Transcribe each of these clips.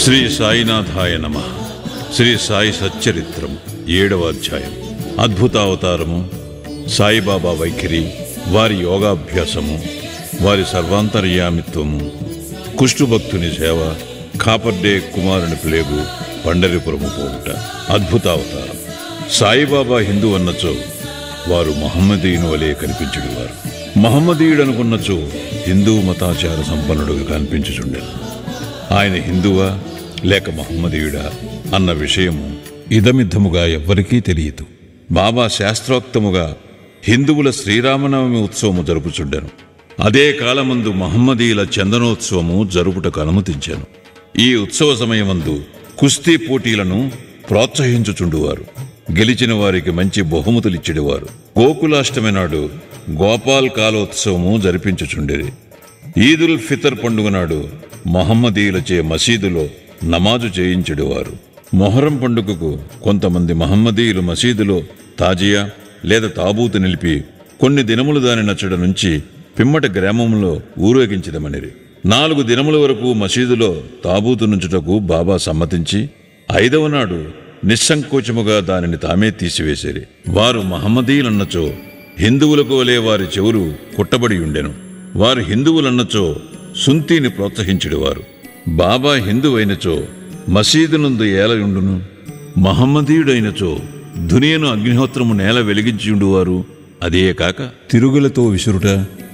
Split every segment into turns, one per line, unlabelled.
శ్రీ సాయినాథాయ నమః. శ్రీ సాయి సచ్చరిత్రం 7వ అధ్యాయం. అద్భుతావతారము, సాయిబాబా వైఖరి, వారి యోగాభ్యాసము, వారి సర్వాంతర్యామిత్వము, కుష్ఠుభక్తుని సేవ, కాపర్డే కుమారుని ప్లేగు, పండరిపురము పోవుట. అద్భుతావతారం. సాయిబాబా హిందూ అన్నచో వారు మహమ్మదీయుని వలె కనిపించుడువారు. మహమ్మదీయుడనుకున్నచో హిందూ మతాచార సంపన్నుడుగా కనిపించుచుండెను. ఆయన హిందువా లేక మహమ్మదీయుడా అన్న విషయము ఇదమిద్దముగా ఎవ్వరికీ తెలియదు. బాబా శాస్త్రోక్తముగా హిందువుల శ్రీరామనవమి ఉత్సవము జరుపుచుండెను. అదే కాలమందు మహమ్మదీయుల చందనోత్సవము జరుపుటకు అనుమతించాను. ఈ ఉత్సవ సమయమందు కుస్తీ పోటీలను ప్రోత్సహించుచుండువారు. గెలిచిన వారికి మంచి బహుమతులిచ్చిడువారు. గోకులాష్టమి నాడు గోపాల్ కాలోత్సవము జరిపించుచుండేది. ఈదుల్ ఫితర్ పండుగ నాడు మహమ్మదీయులచే మసీదులో నమాజు చేయించుడువారు. మొహరం పండుగకు కొంతమంది మహమ్మదీయులు మసీదులో తాజియా లేదా తాబూతు నిలిపి కొన్ని దినములు దాని నచ్చడ నుంచి పిమ్మట గ్రామంలో ఊరేగించదమనిరి. 4 దినముల వరకు మసీదులో తాబూతు నుంచుటకు బాబా సమ్మతించి 5వ నాడు నిస్సంకోచముగా దానిని తామే తీసివేసేరి. వారు మహమ్మదీయులన్నచో హిందువులకు వలె వారి చెవులు కుట్టబడి ఉండెను. వారు హిందువులన్నచో సుంతీని ప్రోత్సహించుడువారు. బాబా హిందువైనచో మసీదునందు ఏలయుండును, మహమ్మదీయుడైనచో దునియను అగ్నిహోత్రము నేల వెలిగించియుండువారు. అదే కాక తిరుగులతో విసురుట,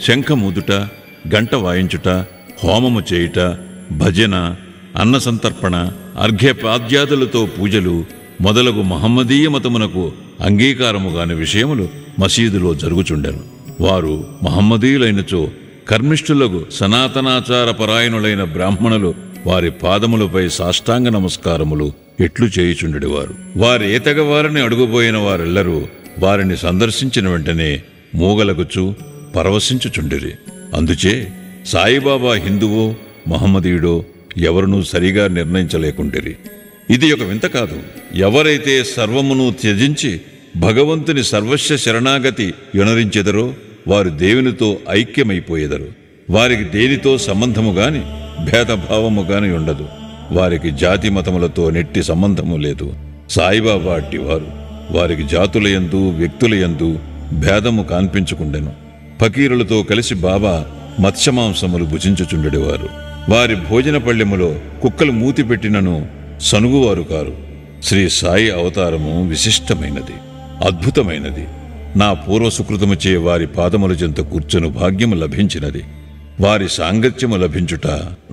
శంఖముదుట, గంట వాయించుట, హోమము చేయుట, భజన, అన్న సంతర్పణ, అర్ఘ్యపాద్యాదులతో పూజలు మొదలగు మహమ్మదీయ మతమునకు అంగీకారముగాని విషయములు మసీదులో జరుగుచుండెను. వారు మహమ్మదీయులైనచో కర్మిష్ఠులకు సనాతనాచార పరాయణులైన బ్రాహ్మణులు వారి పాదములపై సాష్టాంగ నమస్కారములు ఎట్లు చేయుచుండెడివారు. వారేతగ వారిని అడుగుబోయిన వారెల్లరూ వారిని సందర్శించిన వెంటనే మూగలగుచు పరవశించుచుండిరి. అందుచే సాయిబాబా హిందువో మహమ్మదీయుడో ఎవరునూ సరిగా నిర్ణయించలేకుండిరి. ఇది ఒక వింత కాదు. ఎవరైతే సర్వమును త్యజించి భగవంతుని సర్వస్వ శరణాగతి యొనరించెదరో వారు దేవునితో ఐక్యమైపోయేదరు. వారికి దేనితో సంబంధము గాని భేదభావము గాని ఉండదు. వారికి జాతి మతములతో నెట్టి సంబంధము లేదు. సాయిబాబా అట్టివారు. వారికి జాతులయందు వ్యక్తులయందు భేదము కాన్పించుకుండెను. ఫకీరులతో కలిసి బాబా మత్స్యమాంసములు భుజించుచుండెడివారు. వారి భోజన పళ్ళెములో కుక్కలు మూతి పెట్టినను సనుగువారు కారు. శ్రీ సాయి అవతారము విశిష్టమైనది, అద్భుతమైనది. నా పూర్వసుకృతముచే వారి పాదముల చెంత కూర్చొని భాగ్యము లభించినది. వారి సాంగత్యము లభించుట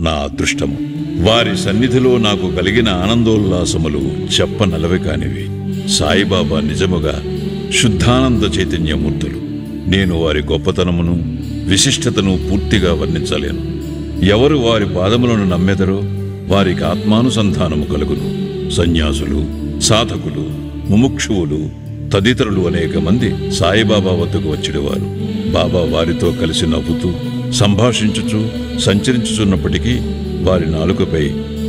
నా అదృష్టము. వారి సన్నిధిలో నాకు కలిగిన ఆనందోల్లాసములు చెప్పనలవి కానివి. సాయిబాబా నిజముగా శుద్ధానంద చైతన్యమూర్తులు. నేను వారి గొప్పతనమును విశిష్టతను పూర్తిగా వర్ణించలేను. ఎవరు వారి పాదములను నమ్మెదరో వారికి ఆత్మానుసంధానము కలుగును. సన్యాసులు, సాధకులు, ముముక్షువులు తదితరులు అనేక మంది సాయిబాబా వద్దకు వచ్చిడేవారు. బాబా వారితో కలిసి నవ్వుతూ సంభాషించుచు సంచరించుచున్నప్పటికీ వారి నాలుకపై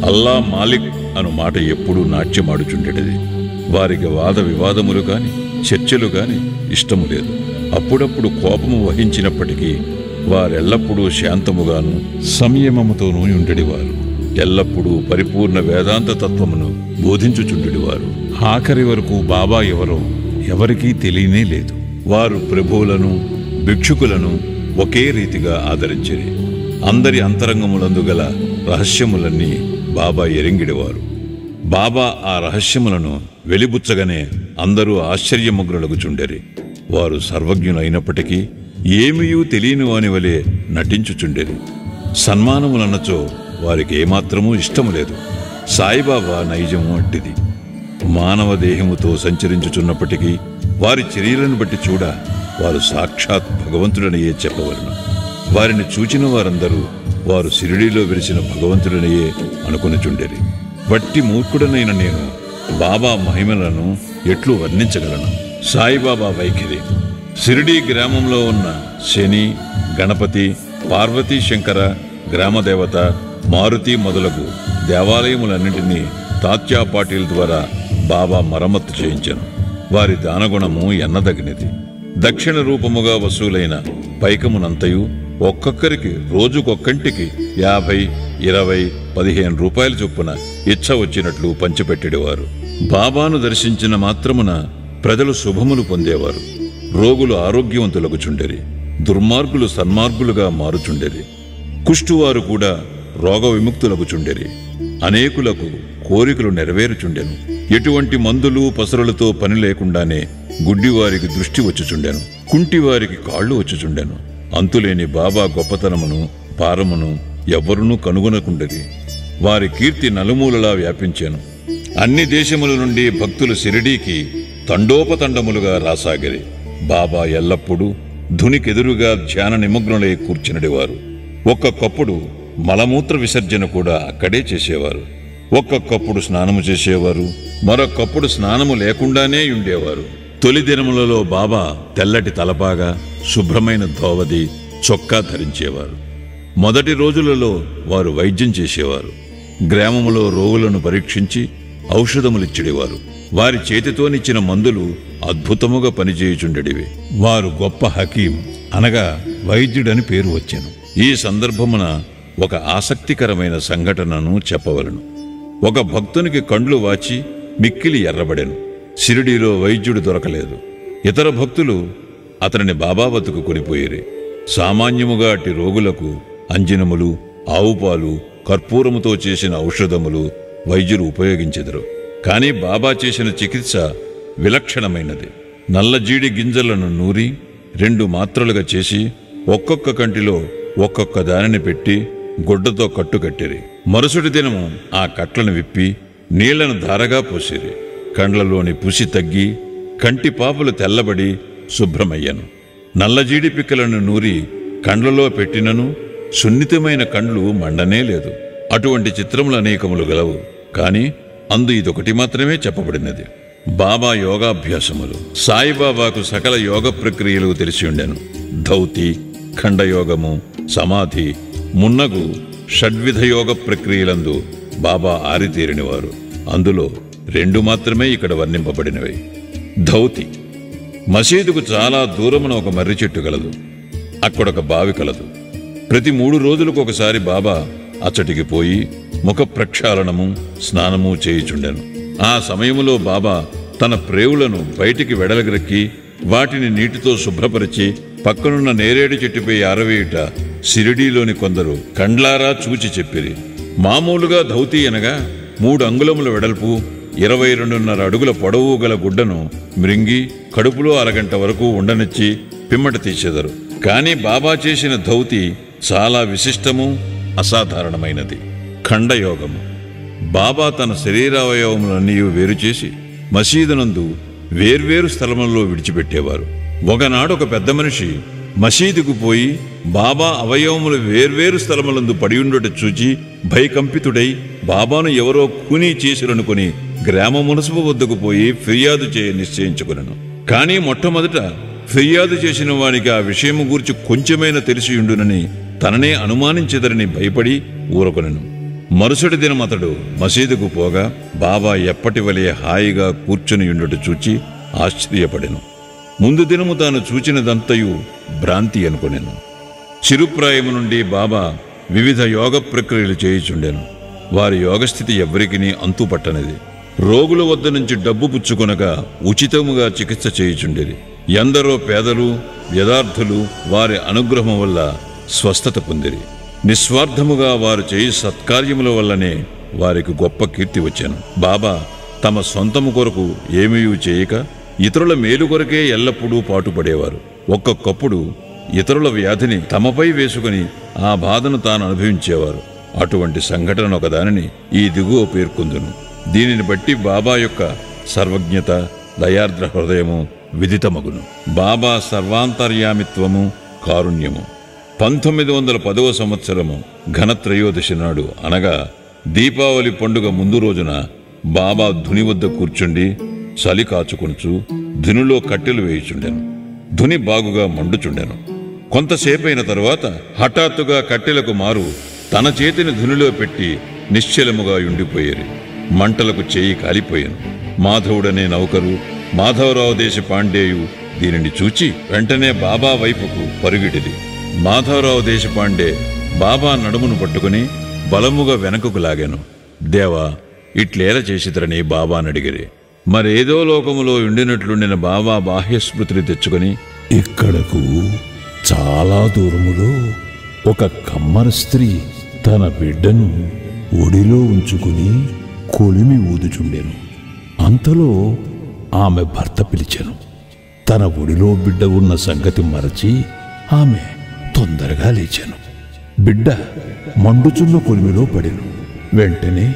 అల్లా మాలిక్ అను మాట ఎప్పుడూ నాట్యమాడుచుండేది. వారికి వాద వివాదములు కాని చర్చలు కాని ఇష్టము లేదు. అప్పుడప్పుడు కోపము వహించినప్పటికీ వారెల్లప్పుడూ శాంతముగాను సంయమముతోనూ ఉండేవారు. ఎల్లప్పుడూ పరిపూర్ణ వేదాంత తత్వమును బోధించుచుండెడివారు. ఆఖరి వరకు బాబా ఎవరో ఎవరికీ తెలియనే లేదు. వారు ప్రభువులను భిక్షుకులను ఒకే రీతిగా ఆదరించిరి. అందరి అంతరంగములందు గల రహస్యములన్నీ బాబా ఎరింగిడివారు. బాబా ఆ రహస్యములను వెలిబుచ్చగానే అందరూ ఆశ్చర్యముగ్రులగుచుండెరి. వారు సర్వజ్ఞులైనప్పటికీ ఏమీయూ తెలియని వాని వలె నటించుచుండెరి. సన్మానములన్నచో వారికి ఏమాత్రమూ ఇష్టము లేదు. సాయిబాబా నైజము అట్టిది. మానవ దేహముతో సంచరించుచున్నప్పటికీ వారి చర్యలను బట్టి చూడ వారు సాక్షాత్ భగవంతుడనియే చెప్పవలను. వారిని చూచిన వారందరూ వారు షిరిడీలో విరిసిన భగవంతుడనియే అనుకొనిచుండెరి. వట్టి మూర్ఖుడనైన నేను బాబా మహిమలను ఎట్లు వర్ణించగలను? సాయిబాబా వైఖరి. షిరిడీ గ్రామంలో ఉన్న శని, గణపతి, పార్వతీ శంకర, గ్రామదేవత, మారుతి మొదలగు దేవాలయములన్నింటినీ తాత్యా పాటిల్ ద్వారా బాబా మరమ్మత్తు చేయించాను. వారి దానగుణము ఎన్నదగినది. దక్షిణ రూపముగా వసూలైన పైకమునంతయు ఒక్కొక్కరికి రోజుకొక్కంటికి 50, 20, 15 రూపాయల చొప్పున ఇచ్చ వచ్చినట్లు పంచిపెట్టేవారు. బాబాను దర్శించిన మాత్రమున ప్రజలు శుభములు పొందేవారు. రోగులు ఆరోగ్యవంతులగుచుండెరి, దుర్మార్గులు సన్మార్గులుగా మారుచుండెరి. కుష్టువారు కూడా రోగ విముక్తులగుచుండెరి. అనేకులకు కోరికలు నెరవేరుచుండెను. ఎటువంటి మందులు పసరులతో పని లేకుండానే గుడ్డివారికి దృష్టి వచ్చుచుండెను, కుంటివారికి కాళ్ళు వచ్చుచుండెను. అంతులేని బాబా గొప్పతనమును పారమును ఎవ్వరునూ కనుగొనకుండేది. వారి కీర్తి నలుమూలలా వ్యాపించాను. అన్ని దేశముల నుండి భక్తులు షిరిడీకి తండోపతండములుగా రాసాగిరి. బాబా ఎల్లప్పుడూ ధునికెదురుగా ధ్యాన నిమగ్నులై కూర్చునడివారు. ఒక్కొక్కప్పుడు మలమూత్ర విసర్జన కూడా అక్కడే చేసేవారు. ఒక్కొక్కప్పుడు స్నానము చేసేవారు, మరొక్కప్పుడు స్నానము లేకుండానే ఉండేవారు. తొలి దినములలో బాబా తెల్లటి తలపాగా, శుభ్రమైన ధోవది, చొక్కా ధరించేవారు. మొదటి రోజులలో వారు వైద్యం చేసేవారు. గ్రామములో రోగులను పరీక్షించి ఔషధములిచ్చిడేవారు. వారి చేతితోనిచ్చిన మందులు అద్భుతముగా పనిచేయుచుండెడివి. వారు గొప్ప హకీం అనగా వైద్యుడని పేరు వచ్చెను. ఈ సందర్భమున ఒక ఆసక్తికరమైన సంఘటనను చెప్పవలను. ఒక భక్తునికి కండ్లు వాచి మిక్కిలి ఎర్రబడెను. షిరిడీలో వైద్యుడు దొరకలేదు. ఇతర భక్తులు అతనిని బాబా వద్దకు కొనిపోయిరి. సామాన్యముగా అట్టి రోగులకు అంజనములు, ఆవుపాలు, కర్పూరముతో చేసిన ఔషధములు వైద్యులు ఉపయోగించెదరు. కాని బాబా చేసిన చికిత్స విలక్షణమైనది. నల్లజీడి గింజలను నూరి 2 మాత్రలుగా చేసి ఒక్కొక్క కంటిలో ఒక్కొక్క దానిని పెట్టి గుడ్డతో కట్టుకట్టిరి. మరుసటి దినము ఆ కట్లను విప్పి నీళ్లను ధారగా పోసిరి. కండ్లలోని పుసి తగ్గి కంటి పాపులు తెల్లబడి శుభ్రమయ్యను. నల్లజీడి పిక్కలను నూరి కండ్లలో పెట్టినను సున్నితమైన కండ్లు మండనే లేదు. అటువంటి చిత్రములు అనేకములు గలవు, కాని అందు ఇదొకటి మాత్రమే చెప్పబడినది. బాబా యోగాభ్యాసములు. సాయిబాబాకు సకల యోగ ప్రక్రియలు తెలిసి ఉండెను. ధౌతి, ఖండయోగము, సమాధి మున్నగు షడ్విధ యోగ ప్రక్రియలందు బాబా ఆరితేరినవారు. అందులో 2 మాత్రమే ఇక్కడ వర్ణింపబడినవి. ధౌతి. మసీదుకు చాలా దూరమున ఒక మర్రి చెట్టు కలదు. అక్కడొక బావి కలదు. ప్రతి 3 రోజులకు ఒకసారి బాబా అచ్చటికి పోయి ముఖ ప్రక్షాళనము, స్నానము చేయుచుండెను. ఆ సమయములో బాబా తన ప్రేవులను బయటికి వెడలగ్రక్కి వాటిని నీటితో శుభ్రపరిచి పక్కనున్న నేరేడు చెట్టుపై ఆరవేయుట షిరిడీలోని కొందరు కండ్లారా చూచి చెప్పిరి. మామూలుగా ధౌతి అనగా 3 అంగుళముల వెడల్పు, 22.5 అడుగుల పొడవు గల గుడ్డను మృంగి కడుపులో అరగంట వరకు ఉండనిచ్చి పిమ్మట తీసేదరు. కాని బాబా చేసిన ధౌతి చాలా విశిష్టము, అసాధారణమైనది. ఖండయోగము. బాబా తన శరీరావయవములన్నీ వేరుచేసి మసీదునందు వేర్వేరు స్థలములలో విడిచిపెట్టేవారు. ఒకనాడు ఒక పెద్ద మనిషి మసీదుకు పోయి బాబా అవయవములు వేర్వేరు స్థలములందు పడియుండుట చూచి భయకంపితుడై బాబాను ఎవరో కూనీ చేసిరనుకొని గ్రామ మునసబు వద్దకు పోయి ఫిర్యాదు చేయ నిశ్చయించుకొనెను. కానీ మొట్టమొదట ఫిర్యాదు చేసిన వానికి ఆ విషయము గూర్చి కొంచెమైనా తెలిసియుండునని తననే అనుమానించెదరని భయపడి ఊరకొనెను. మరుసటి దినం అతడు మసీదుకు పోగా బాబా ఎప్పటి వలె హాయిగా కూర్చునియుండుట చూచి ఆశ్చర్యపడెను. ముందు దినము తాను చూచినదంతయు భ్రాంతి అనుకొనెను. చిరుప్రాయము నుండి బాబా వివిధ యోగ ప్రక్రియలు చేయుచుండెను. వారి యోగస్థితి ఎవ్వరికినీ అంతుపట్టనిది. రోగుల వద్ద నుంచి డబ్బు పుచ్చుకొనగా ఉచితముగా చికిత్స చేయుచుండేది. ఎందరో పేదలు, యథార్థులు వారి అనుగ్రహం వల్ల స్వస్థత పొందిరి. నిస్వార్థముగా వారు చేయి సత్కార్యముల వల్లనే వారికి గొప్ప కీర్తి వచ్చాను. బాబా తమ సొంతము కొరకు ఏమీ చేయక ఇతరుల మేలు కొరకే ఎల్లప్పుడూ పాటుపడేవారు. ఒక్కొక్కప్పుడు ఇతరుల వ్యాధిని తమపై వేసుకుని ఆ బాధను తాను అనుభవించేవారు. అటువంటి సంఘటన ఒకదానిని ఈ దిగువ పేర్కొందును. దీనిని బట్టి బాబా యొక్క సర్వజ్ఞత, దయార్ద్ర హృదయము విదితమగును. బాబా సర్వాంతర్యామిత్వము, కారుణ్యము. 1910వ సంవత్సరము ఘనత్రయోదశి నాడు అనగా దీపావళి పండుగ ముందు రోజున బాబా ధుని వద్ద కూర్చుండి చలి కాచుకొనుచు ధునిలో కట్టెలు వేయుచుండెను. ధుని బాగుగా మండుచుండెను. కొంతసేపైన తరువాత హఠాత్తుగా కట్టెలకు మారు తన చేతిని ధునిలో పెట్టి నిశ్చలముగా ఉండిపోయేరు. మంటలకు చేయి కాలిపోయాను. మాధవుడనే నౌకరు, మాధవరావు దేశ పాండేయు దీనిని చూచి వెంటనే బాబా వైపుకు పరుగిడిది. మాధవరావు దేశపాండే బాబా నడుమును పట్టుకుని బలముగా వెనకకు లాగాను. దేవా, ఇట్లేల చేసితరని బాబానడిగిరి. మరేదో లోకములో ఉండినట్లుండిన బాబా బాహ్యస్మృతిని తెచ్చుకొని,
ఇక్కడకు చాలా దూరములో ఒక కమ్మర స్త్రీ తన బిడ్డను ఒడిలో ఉంచుకుని కొలిమి ఊదుచుండెను. అంతలో ఆమె భర్త పిలిచెను. తన ఒడిలో బిడ్డ ఉన్న సంగతి మరచి ఆమె తొందరగా లేచెను. బిడ్డ మండుచున్న కొలిమిలో పడెను. వెంటనే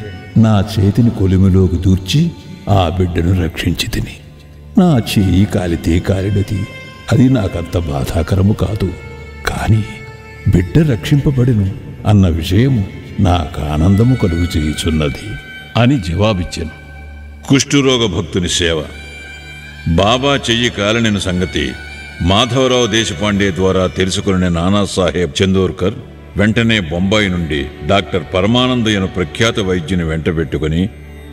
నా చేతిని కొలిమిలోకి దూర్చి ఆ బిడ్డను రక్షించి తిని. నా చేయి కాలితే కాలినది, అది నాకంత బాధాకరము కాదు. కాని బిడ్డ రక్షింపబడెను అన్న విషయం నాకు ఆనందము కలుగు చేయుచున్నది అని జవాబిచ్చాను.
కుష్ఠురోగ భక్తుని సేవ. బాబా చెయ్యి కాలనిన సంగతి మాధవరావు దేశపాండే ద్వారా తెలుసుకున్న నానాసాహెబ్ చందోర్కర్ వెంటనే బొంబాయి నుండి డాక్టర్ పరమానందయ్యను ప్రఖ్యాత వైద్యుని వెంటబెట్టుకుని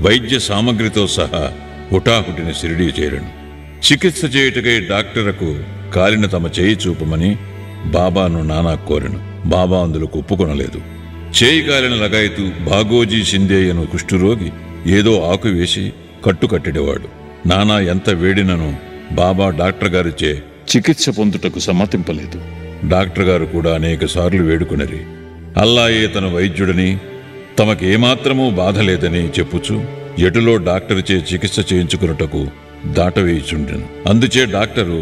వైద్య సామగ్రితో సహా హుటాహుటిని షిరిడీ చేరను. చికిత్స చేయుటకై డాక్టరకు కాలిన తమ చేయి చూపమని బాబాను నానా కోరెను. బాబా అందులకు ఒప్పుకొనలేదు. చేయి కాలిన లగాయతు భాగోజీ షిందేయను కుష్ఠురోగి ఏదో ఆకు వేసి కట్టుకట్టెడేవాడు. నానా ఎంత వేడినను బాబా డాక్టర్ గారిచే చికిత్స పొందుటకు సమ్మతింపలేదు. డాక్టర్ గారు కూడా అనేక సార్లు వేడుకునరి. అల్లాయే తన వైద్యుడని, తమకేమాత్రమూ బాధ లేదని చెప్పుచు ఎటులో డాక్టరుచే చికిత్స చేయించుకున్నటకు దాటవేయుచుండెను. అందుచే డాక్టరు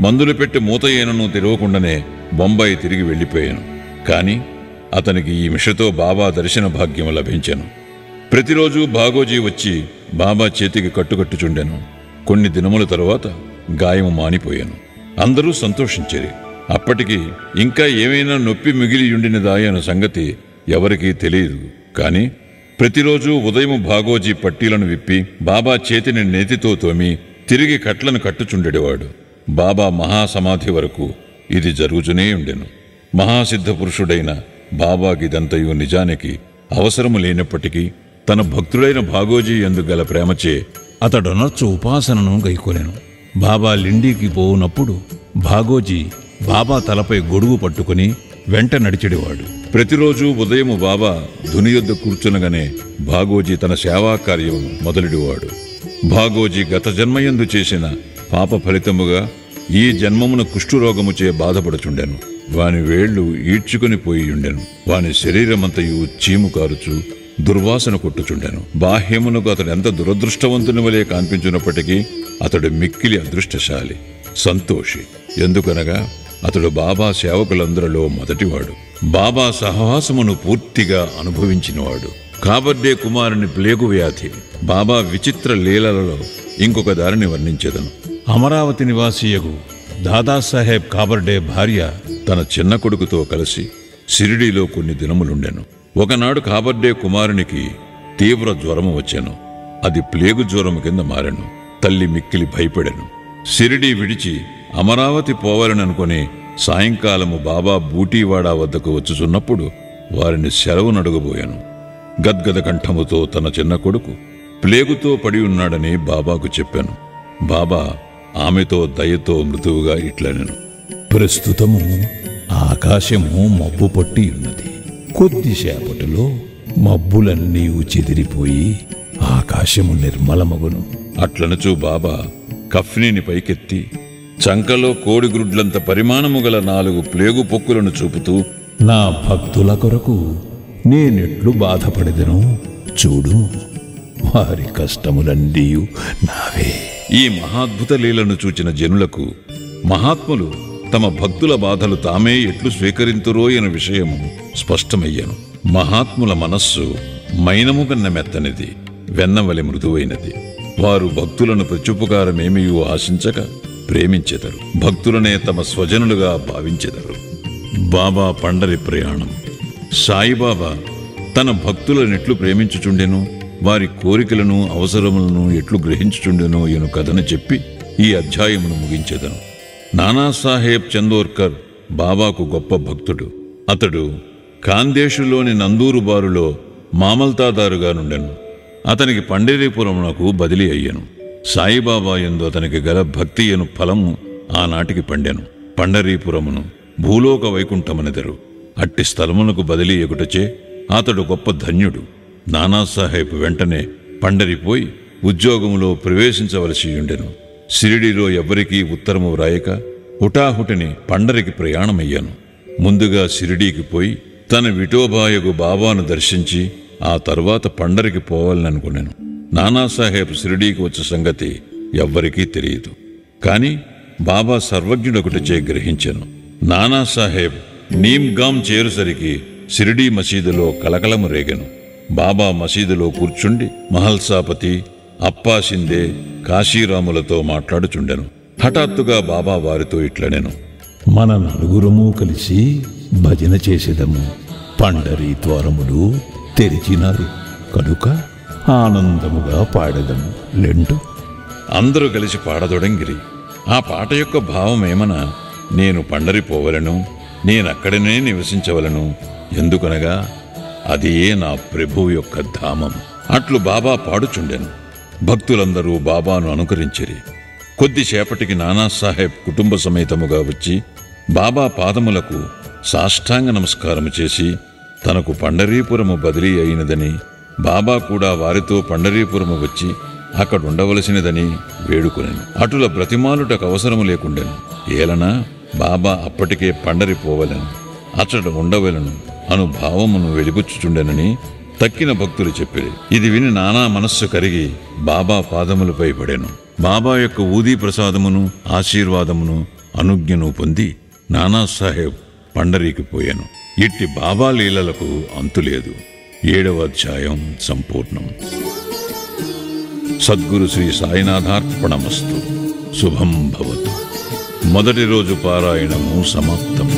మందులు పెట్టి మూతయ్యనను తెరవకుండానే బొంబాయి తిరిగి వెళ్ళిపోయాను. కాని అతనికి ఈ మిషతో బాబా దర్శన భాగ్యం లభించెను. ప్రతిరోజు భాగోజీ వచ్చి బాబా చేతికి కట్టుకట్టుచుండెను. కొన్ని దినముల తరువాత గాయము మానిపోయాను. అందరూ సంతోషించేరి. అప్పటికి ఇంకా ఏమైనా నొప్పి మిగిలియుండినదా అన్న సంగతి ఎవరికీ తెలియదు. కాని ప్రతిరోజు ఉదయం భాగోజీ పట్టీలను విప్పి బాబా చేతిని నేతితో తోమి తిరిగి కట్లను కట్టుచుండెడవాడు. బాబా మహాసమాధి వరకు ఇది జరుగుతూనే ఉండెను. మహాసిద్ధ పురుషుడైన బాబాకిదంతయు నిజానికి అవసరము లేనప్పటికీ తన భక్తుడైన భాగోజీ యందు గల ప్రేమచే
అతడనొచ్చు ఉపాసనను గైకొనెను. బాబా లిండీకి పోవునప్పుడు భాగోజీ బాబా తలపై గొడుగు పట్టుకుని వెంట నడిచెడివాడు.
ప్రతిరోజు ఉదయం బాబా ధుని యొద్ద కూర్చునగానే భాగోజీ తన సేవా కార్యం మొదలెడివాడు. భాగోజీ గత జన్మయందు చేసిన పాప ఫలితముగా ఈ జన్మమున కుష్ఠురోగముచే బాధపడుచుండెను. వాని వేళ్లు ఈడ్చుకుని పోయియుండెను. వాని శరీరమంతయు చీము కారుచు దుర్వాసన కొట్టుచుండెను. బాహ్యమునకు అతడు ఎంత దురదృష్టవంతుని వలె కనిపించినప్పటికీ అతడు మిక్కిలి అదృష్టశాలి, సంతోషి. ఎందుకనగా అతడు బాబా సేవకులందరిలో మొదటివాడు. బాబా సహవాసమును పూర్తిగా అనుభవించినవాడు. కాబర్డే కుమారుని ప్లేగు వ్యాధి బాబా విచిత్ర లీలలలో ఇంకొక దారిని వర్ణించెదను.
అమరావతి నివాసియగు దాదాసాహెబ్ కాబర్డే భార్య
తన చిన్న కొడుకుతో కలిసి షిరిడీలో కొన్ని దినములుండెను. ఒకనాడు కాబర్డే కుమారునికి తీవ్ర జ్వరము వచ్చెను. అది ప్లేగు జ్వరము కింద మారెను. తల్లి మిక్కిలి భయపడెను. షిరిడీ విడిచి అమరావతి పోవాలననుకుని సాయంకాలము బాబా బూటీవాడా వద్దకు వచ్చుచున్నప్పుడు వారిని సెలవు నడుగబోయాను. గద్గద కంఠముతో తన చిన్న కొడుకు ప్లేగుతో పడి ఉన్నాడని బాబాకు చెప్పాను. బాబా ఆమెతో దయతో మృదువుగా ఇట్లనెను.
ప్రస్తుతము ఆకాశము మబ్బు పట్టి ఉన్నది. కొద్దిసేపటిలో మబ్బులన్నీ చెదిరిపోయి ఆకాశము నిర్మలమగును.
అట్లనుచూ బాబా కఫ్నీని పైకెత్తి చంకలో కోడిగ్రుడ్లంత పరిమాణము గల 4 ప్లేగు పొక్కులను చూపుతూ,
నా భక్తుల కొరకు నేనెట్లు బాధపడెదను చూడు, వారి కష్టములన్నీ నావే.
ఈ మహాద్భుత లీలను చూచిన జనులకు మహాత్ములు తమ భక్తుల బాధలు తామే ఎట్లు స్వీకరింతురో అనే విషయము స్పష్టమయ్యను. మహాత్ముల మనస్సు మైనము కన్న మెత్తనిది, వెన్నవలి మృదువైనది. వారు భక్తులను ప్రత్యుపకారమేమియూ ఆశించక ప్రేమించెదరు. భక్తులనే తమ స్వజనులుగా భావించెదరు. బాబా పండరి ప్రయాణం. సాయిబాబా తన భక్తులనెట్లు ప్రేమించుచుండెను, వారి కోరికలను అవసరములను ఎట్లు గ్రహించుచుండెనో ఎను కథను చెప్పి ఈ అధ్యాయమును ముగించెదను. నానాసాహెబ్ చందోర్కర్ బాబాకు గొప్ప భక్తుడు. అతడు ఖాందేశులోని నందూరు బారులో మామల్తాదారుగా నుండెను. అతనికి పండరీపురమునకు బదిలీ అయ్యెను. సాయిబాబా యందు అతనికి గల భక్తి అను ఫలము ఆనాటికి పండెను. పండరీపురమును భూలోక వైకుంఠమనెదరు. అట్టి స్థలమునకు బదిలీ ఎగుటచే అతడు గొప్ప ధన్యుడు. నానాసాహెబ్ వెంటనే పండరిపోయి ఉద్యోగములో ప్రవేశించవలసియుండెను. షిరిడీలో ఎవ్వరికీ ఉత్తరము వ్రాయక హుటాహుటిని పండరికి ప్రయాణమయ్యాను. ముందుగా షిరిడీకి పోయి తన విఠోబాయగు బాబాను దర్శించి ఆ తరువాత పండరికి పోవాలనుకున్నాను. నానాసాహెబ్ షిరిడీకి వచ్చే సంగతి ఎవ్వరికీ తెలియదు. కాని బాబా సర్వజ్ఞుడొకటిచే గ్రహించెను. నానాసాహెబ్ నీమ్గాం చేరుసరికి షిరిడీ మసీదులో కలకలము రేగెను. బాబా మసీదులో కూర్చుండి మహల్సాపతి, అప్పా షిందే, కాశీరాములతో మాట్లాడుచుండెను. హఠాత్తుగా బాబా వారితో ఇట్లనెను.
మన నలుగురము కలిసి భజన చేసేదము. పండరీ ద్వారములు తెరిచినారు కనుక ఆనందముగా పాడెదము లెండు.
అందరూ కలిసి పాడదొడంగిరి. ఆ పాట యొక్క భావమేమనా, నేను పండరి పోవలను, నేనక్కడనే నివసించవలను. ఎందుకనగా అదియే నా ప్రభువు యొక్క ధామం. అట్లు బాబా పాడుచుండెను. భక్తులందరూ బాబాను అనుకరించిరి. కొద్దిసేపటికి నానాసాహెబ్ కుటుంబ సమేతముగా వచ్చి బాబా పాదములకు సాష్టాంగ నమస్కారము చేసి తనకు పండరీపురము బదిలీ అయినదని, బాబా కూడా వారితో పండరీపురము వచ్చి అక్కడుండవలసినదని వేడుకొనెను. అటుల బ్రతిమాలుటకు అవసరము లేకుండెను. ఏలనా బాబా అప్పటికే పండరి పోవలను, అచ్చట ఉండవలను అను భావమును వెలిబుచ్చుచుండెనని తక్కిన భక్తులు చెప్పిరి. ఇది విని నానా మనస్సు కరిగి బాబా పాదములపై పడెను. బాబా యొక్క ఊదీ ప్రసాదమును, ఆశీర్వాదమును, అనుజ్ఞను పొంది నానాసాహెబ్ పండరీకి పోయాను. ఇట్టి బాబా లీలలకు అంతులేదు. 7వ అధ్యాయం సంపూర్ణం. సద్గురు శ్రీ సాయినాథార్పణమస్తు. శుభం భవతు. మొదటి రోజు పారాయణము సమాప్తం.